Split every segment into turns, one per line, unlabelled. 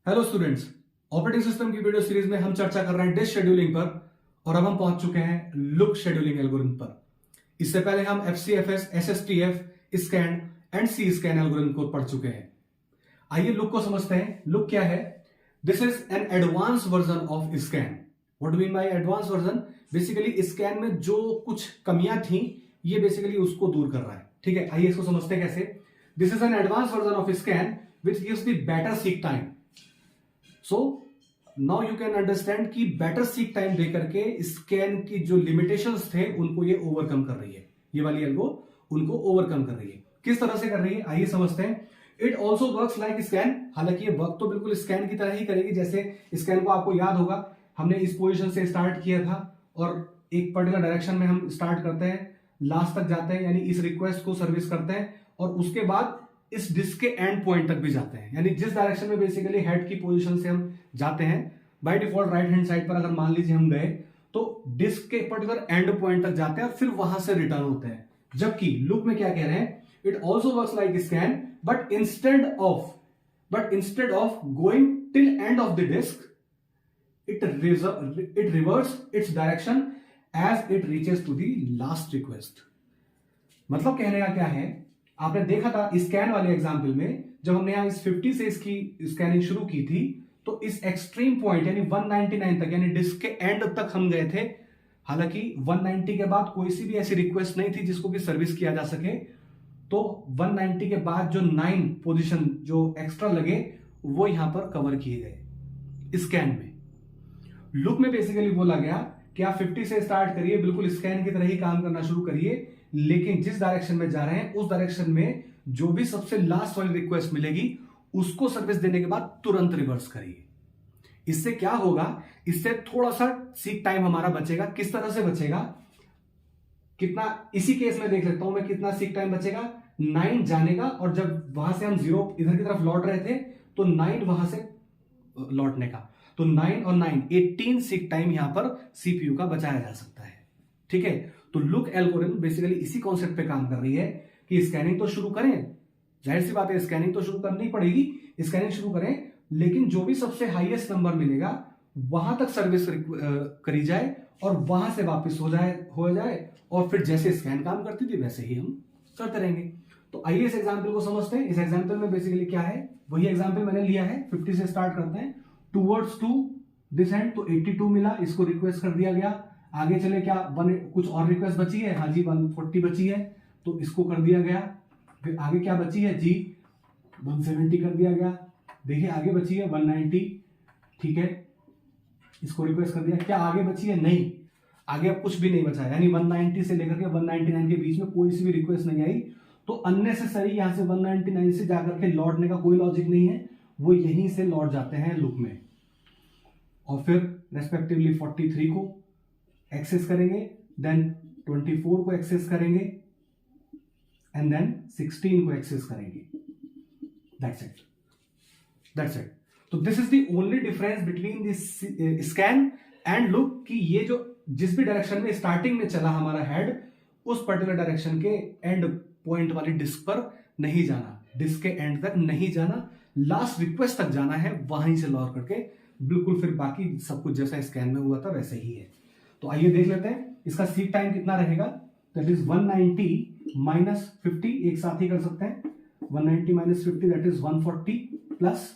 Hello students, operating system की video series में हम चर्चा कर रहे हैं डिस्क शेड्यूलिंग पर और अब हम पहुंच चुके हैं लुक शेड्यूलिंग एल्गोरिथम पर। इससे पहले हम FCFS, SSTF, scan and C scan algorithm को पढ़ चुके हैं। आइए लुक को समझते हैं। लुक क्या है? This is an advance version of scan. What do mean by advance version? Basically scan में जो कुछ कमियां थी ये बेसिकली उसको दूर कर रहा है। ठीक है, आइए इसको समझते हैं कैसे। This is an advance version of scan which gives the better seek time. So now you can understand कि बेटर सीक टाइम देकर के स्कैन की जो लिमिटेशंस थे उनको ये ओवरकम कर रही है। ये वाली एल्गो उनको ओवरकम कर रही है। किस तरह से कर रही है आइए समझते हैं। It also works like scan. हालांकि ये वर्क तो बिल्कुल स्कैन की तरह ही करेगी। जैसे स्कैन को आपको याद होगा, हमने इस पोजीशन से स्टार्ट किया था और एक पर्टिकुलर डायरेक्शन में हम स्टार्ट करते हैं, लास्ट तक जाते हैं, यानी इस रिक्वेस्ट को सर्विस करते हैं और उसके बाद इस डिस्क के एंड पॉइंट तक भी जाते हैं। यानी जिस डायरेक्शन में बेसिकली हेड की पोजीशन से हम जाते हैं, by default right hand side पर अगर मान लीजिए हम गए तो डिस्क के पर्टिकुलर एंड पॉइंट तक जाते हैं और फिर वहां से रिटर्न होते हैं। जबकि लुक में क्या कह रहे हैं? It also works like scan but instead of going till end of the disk it reverse its direction as it reaches to the last request। मतलब कहने का क्या है, आपने देखा था स्कैन वाले एग्जांपल में जब हमने यहां इस 50 से इसकी स्कैनिंग शुरू की थी तो इस एक्सट्रीम पॉइंट यानी 199 तक यानी डिस्क के एंड तक हम गए थे। हालांकि 190 के बाद कोई सी भी ऐसी रिक्वेस्ट नहीं थी जिसको कि सर्विस किया जा सके, तो 190 के बाद जो 9 पोजीशन जो एक्स्ट्रा लगे वो यहां पर कवर किए गए स्कैन में। लुक में बेसिकली बोला गया कि आप 50 से स्टार्ट करिए, बिल्कुल स्कैन की तरह ही काम करना शुरू करिए, लेकिन जिस डायरेक्शन में जा रहे हैं उस डायरेक्शन में जो भी सबसे लास्ट वाली रिक्वेस्ट मिलेगी उसको सर्विस देने के बाद तुरंत रिवर्स करिए। इससे क्या होगा? इससे थोड़ा सा सीक टाइम हमारा बचेगा। किस तरह से बचेगा? कितना, इसी केस में देख लेता हूं मैं कितना सीक टाइम बचेगा। 9 जाने का और जब वहां से हम 0 इधर की तरफ लौट रहे थे तो 9 वहां से लौटने का, तो 9 और 9 18 सीक टाइम यहां पर सीपीयू का बचाया जा सकता है। ठीक है, तो लुक एल्गोरिथम बेसिकली इसी कॉन्सेप्ट पे काम कर रही है कि स्कैनिंग तो शुरू करें, जाहिर सी बात है स्कैनिंग तो शुरू करनी पड़ेगी, स्कैनिंग शुरू करें, लेकिन जो भी सबसे हाईएस्ट नंबर मिलेगा वहां तक सर्विस करी जाए और वहां से वापस हो जाए और फिर जैसे स्कैन काम करती थी वैसे ही हम करते रहेंगे। तो आइए इस एग्जाम्पल को समझते हैं। इस एग्जाम्पल में बेसिकली क्या है, वही एग्जाम्पल मैंने लिया है। 50 से स्टार्ट करते हैं टूवर्ड्स टू दिस एंड, तो 82 मिला, इसको रिक्वेस्ट कर दिया गया। आगे चले क्या कुछ और रिक्वेस्ट बची है? हाँ जी 140 बची है, तो इसको कर दिया गया। फिर आगे क्या बची है जी? 170 कर दिया गया। देखिए आगे बची है 190। ठीक है, इसको रिक्वेस्ट कर दिया। क्या आगे बची है? नहीं, आगे अब कुछ भी नहीं बचा है, यानी 190 से लेकर के 199 के बीच में कोई सी भी रिक्वेस्ट नहीं आई, तो अननेसेसरी यहां से 199 से जाकर के लौटने का कोई लॉजिक नहीं है, वो यहीं से लौट जाते हैं लुक में और फिर रेस्पेक्टिवली 43 को एक्सेस करेंगे, देन 24 को एक्सेस करेंगे एंड देन 16 को एक्सेस करेंगे। That's it. तो this is the only difference between this scan and look कि ये जो जिस भी डायरेक्शन में स्टार्टिंग में चला हमारा हेड, उस पर्टिकुलर डायरेक्शन के एंड पॉइंट वाली डिस्क पर नहीं जाना, डिस्क के एंड तक नहीं जाना, लास्ट रिक्वेस्ट तक जाना है, वहीं से लॉक करके बिल्कुल फिर बाकी सब कुछ जैसा स्कैन में हुआ था वैसे ही है। तो आइए देख लेते हैं इसका सीक टाइम कितना रहेगा। दैट इज 190 माइनस 50, एक साथ ही कर सकते हैं। 190 minus 50 that is 140 plus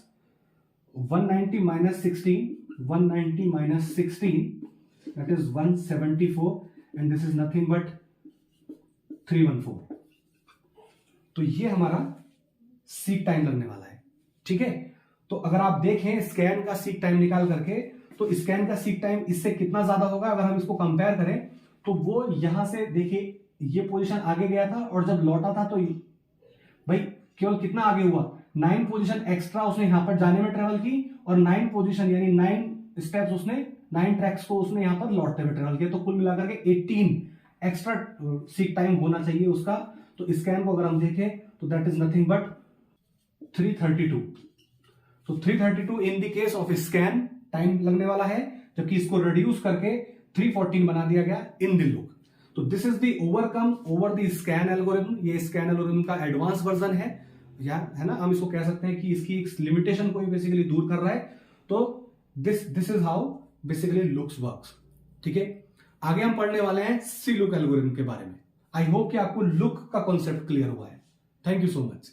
190 minus 16, 190 minus 16 that is 174 and this is nothing but 314। तो ये हमारा सीक टाइम लगने वाला है। ठीक है, तो अगर आप देखें स्कैन का सीक टाइम निकाल करके, तो स्कैन का सीक टाइम इससे कितना ज्यादा होगा अगर हम इसको कंपेयर करें, तो वो यहां से देखिए ये पोजीशन आगे गया था और जब लौटा था तो भाई केवल कितना आगे हुआ? 9 पोजीशन एक्स्ट्रा उसने यहां पर जाने में ट्रेवल की और 9 पोजीशन यानी 9 स्टेप्स उसने 9 ट्रैक्स को उसने यहां पर लौटते हुए ट्रेवल किया, तो कुल मिलाकर के 18 एक्स्ट्रा सीक टाइम होना चाहिए उसका। तो स्कैन को अगर हम देखें तो दैट इज नथिंग बट 332। तो 332 in the case of scan time लगने वाला है, जबकि इसको रिड्यूस करके 314 बना दिया गया इन द लुक। तो this is the overcome over the scan algorithm. ये स्कैन एल्गोरिथम का एडवांस वर्जन है। या है ना, हम इसको कह सकते हैं कि इसकी एक लिमिटेशन को बेसिकली दूर कर रहा है। तो this is how basically looks works. ठीक है, आगे हम पढ़ने वाले हैं सी लुक एल्गोरिथम के बारे में। आई होप कि आपको लुक का कॉन्सेप्ट क्लियर हुआ है। Thank you so much.